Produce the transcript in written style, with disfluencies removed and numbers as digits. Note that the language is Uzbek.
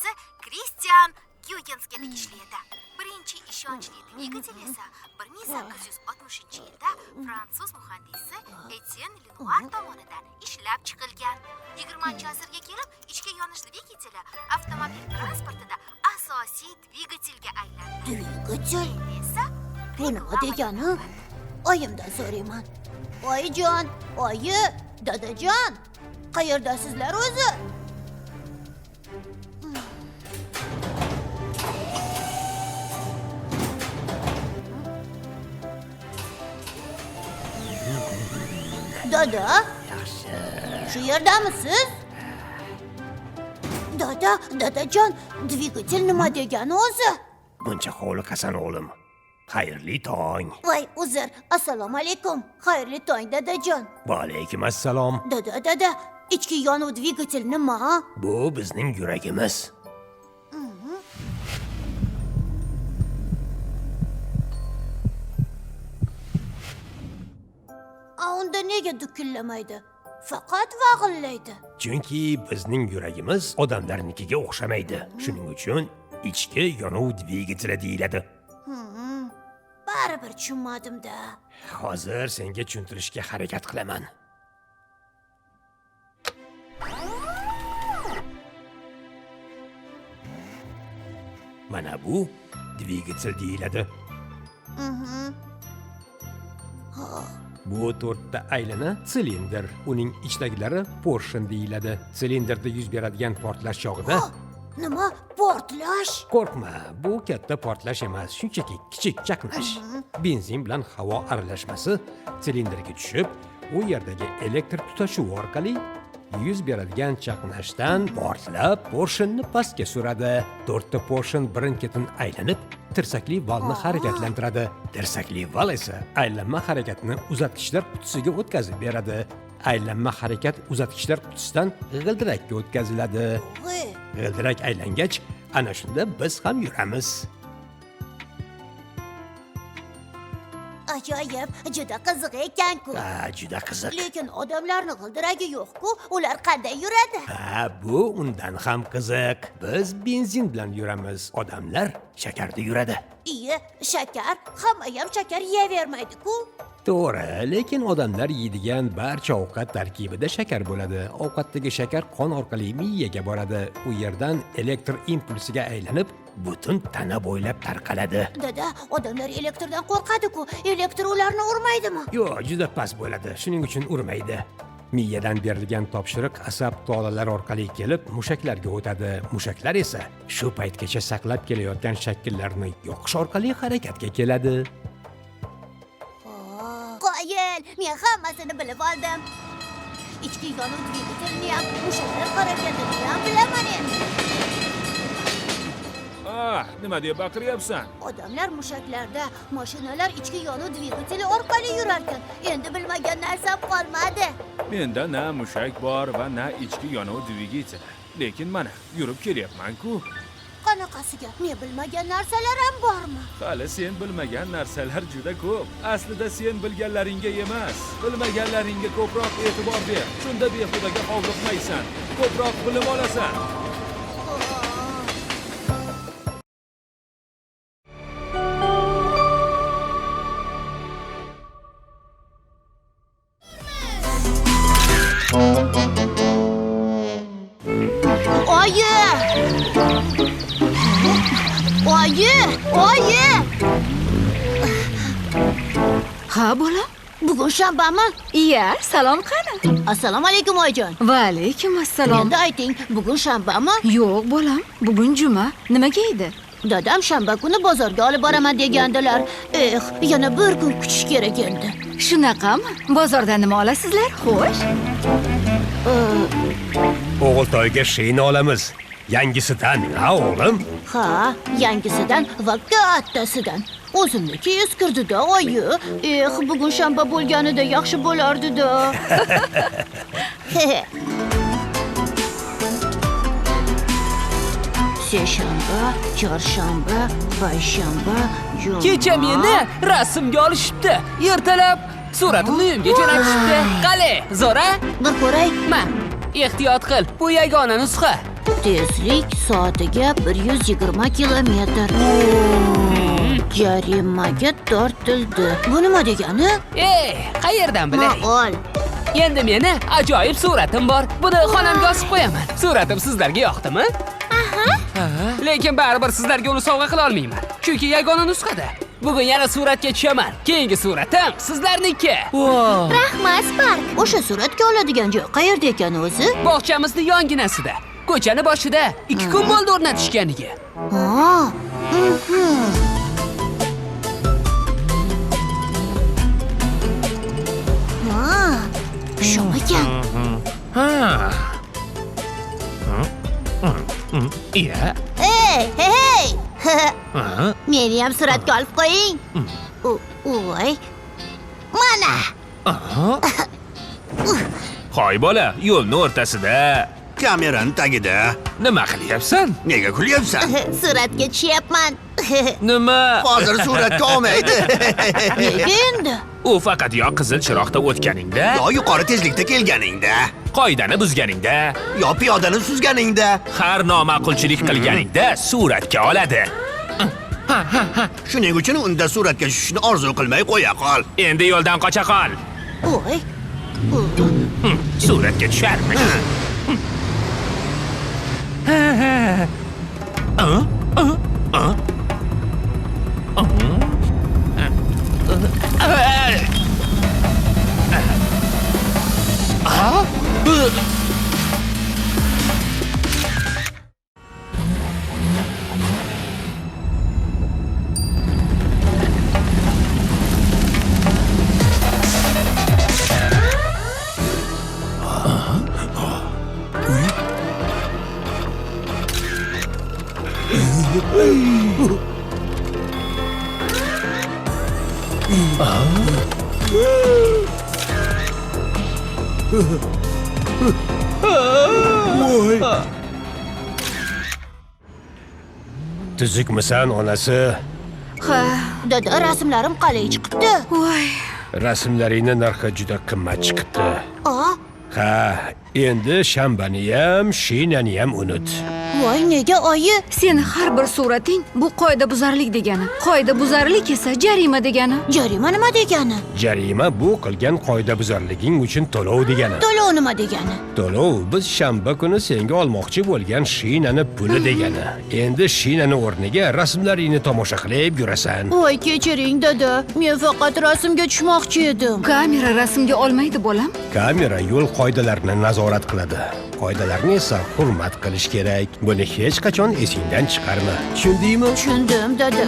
muhandisi Kristian Gyugensga ishlaydi. Birinchi ishonchli dvigatel esa 1860-yilda fransuz muhandisi Etienne Lenoir tomonidan ishlab chiqilgan. 20-asrga kelib ichki yonish dvigateli avtomobil transportida asosiy dvigatelga aylandi. Dvigatel? Esa Bu nima degani? Oyimdan so'rayman. Oyijon, oyi, dadajon, qayerdasizlar o'zi? Dada? Yaxshi. Shu yerdamisiz? Dadajon, dvigatel nima degani o'zi? Buncha hovliqasan o'g'lim. Xayrli tong. Voy, uzr. Assalomu alaykum. Xayrli tong, dadajon. Va alaykum assalom. Dada, ichki yonuv dvigatel nima? Bu bizning yuragimiz. Unda nega dukillamaydi? Faqat vag'illaydi. Chunki bizning yuragimiz odamlarnikiga o'xshamaydi. Shuning uchun ichki yonuv dvigateli deyiladi. Baribir tushunmadim-da. Hozir senga tushuntirishga harakat qilaman. Mana bu dvigatel deyiladi. Bu to'rtta aylana silindr. Uning ichidagilari portion deyiladi. Silindrada yuz beradigan portlash chog'ida Nima? Portlash? qo'rqma, bu katta portlash emas, shunchaki kichik chaqnash. Benzin bilan havo aralashmasi silindrga tushib, u yerdagi elektr tutashuvi orqali yuz beradigan chaqnashdan portlab, porshonni pastga suradi. To'rtta porshon birin-ketin aylanib, tirsakli valni harakatlantiradi. Tirsakli val esa aylanma harakatni uzatgichlar qutisiga o'tkazib beradi. Aylanma harakat uzatgichlar qutisidan g'ildirakka o'tkaziladi. G'ildirak aylangach, ana shunda biz ham yuramiz. Ajoyib, juda qiziq ekan-ku. Juda qiziq. Lekin odamlarning g'ildiragi yo'q-ku, ular qanday yuradi? Bu undan ham qiziq. Biz benzin bilan yuramiz, odamlar shakarda yuradi. Iye, shakar, hamma ham shakar yeyavermaydi-ku. To'g'ri, lekin odamlar yeydigan barcha ovqat tarkibida shakar bo'ladi. Ovqatdagi shakar qon orqali miyaga boradi. U yerdan elektr impulsiga aylanib, butun tana bo'ylab tarqaladi. Dada, odamlar elektrdan qo'rqadi-ku. Elektr ularni urmaydimi? Yo'q, juda past bo'ladi. Shuning uchun urmaydi. Miyadan berilgan topshiriq asab tolalari orqali kelib mushaklarga o'tadi. Mushaklar esa shu paytgacha saqlab kelayotgan shakllarni yoqish orqali harakatga keladi. Qoyil, men hammasini bilib oldim. Ichki yonuv dvigatelini ham, mushaklar harakatini ham bilaman endi. Nima deb baqiryapsan? Odamlar mushaklarda, mashinalar ichki yonuv dvigateli orqali yurarkan. Endi bilmagan narsam qolmadi. Menda na mushak bor va na ichki yonuv dvigateli. Lekin mana, yurib kelyapman-ku. Qanaqasiga? Men bilmagan narsalar ham bormi? Hali sen bilmagan narsalar juda ko'p. Aslida sen bilganlaringga emas, bilmaganlaringga ko'proq e'tibor ber. Shunda behudaga hovliqmaysan, ko'proq bilim olasan. Oyi! Ha, bolam? Bugun shanbami? Iya, salom qani? Assalomu alaykum oyijon. Va alaykum assalom. Endi ayting, bugun shanbami? Yo'q, bolam. Bugun juma. Nimaga edi? Dadam shanba kuni bozorga olib boraman degandilar. Yana bir kun kutish kerak endi. Shunaqami? Bozordan nima olasizlar? Xo'sh. O'g'iltoyga shayni olamiz. Yangisidan, ha o'g'lim? Ha, yangisidan va kattasidan. O'zimniki eskirdi-da, oyi. Bugun shanba bo'lganida yaxshi bo'lardi-da. Seshanba, chorshanba, payshanba, juma. Kecha meni rasmga olishibdi. Ertalab suratimni uyimga jo'natishibdi. Qale, Zora? Bir ko'ray. Ma, ehtiyot qil. Bu yagona nusxa. Tezlik soatiga 120 kilometr. Jarimaga tortildi. Bu nima degani? Qayerdan bilay? Ma'qul. Endi meni ajoyib suratim bor. Buni xonamga osib qo'yaman. Suratim sizlarga yoqdimi? Lekin baribir sizlarga uni sovg'a qila olmayman. Chunki yagona nusxada. Bugun yana suratga tushaman. Keyingi suratim sizlarniki. Rahmat, Spark. O'sha suratga oladigan joy qayerda ekan o'zi? Bog'chamizni yonginasida. Ko'chani boshida 2 kun bo'ldi o'rnatishganiga. Shumakan. Iya. Hey! Meni ham suratga olib qo'ying. Voy. Mana. Hoy bola, yo'lni o'rtasida. Kamerani tagida. Nima qilyapsan? Nega kulyapsan? Suratga tushyapman. Nima? Hozir suratga olmaydi. Nega endi? U faqat yo qizil chiroqda o'tganingda, Yo yuqori tezlikda kelganingda, qoidani buzganingda, yo piyodani suzganingda. har noma'qulchilik qilganingda suratga oladi. Shuning uchun unda suratga tushishni orzu qilmay qo'ya qol. Endi yo'ldan qocha qol. Voy. Suratga tusharmish. Tuzukmisan onasi? Ha, Dada, rasmlarim qalay chiqibdi? voy. Rasmlaringni narxi juda qimmat chiqibdi. Ha, endi shanbani ham, shinani ham unut. Voy, nega oyi? Seni har bir surating bu qoidabuzarlik degani. Qoidabuzarlik esa jarima degani. Jarima nima degani? Jarima bu qilgan qoidabuzarliging uchun to'lov degani. To'lov nima degani? To'lov biz shanba kuni senga olmoqchi bo'lgan shinani puli degani. Endi shinani o'rniga rasmlaringni tomosha qilib yurasan. Voy, kechiring dada. Men faqat rasmga tushmoqchi edim. Kamera rasmga olmaydi bolam. Kamera yo'l qoidalarini nazorat qiladi. Qoidalarni esa hurmat qilish kerak. Buni hech qachon esingdan chiqarma. Tushundingmi? Tushundim, dada.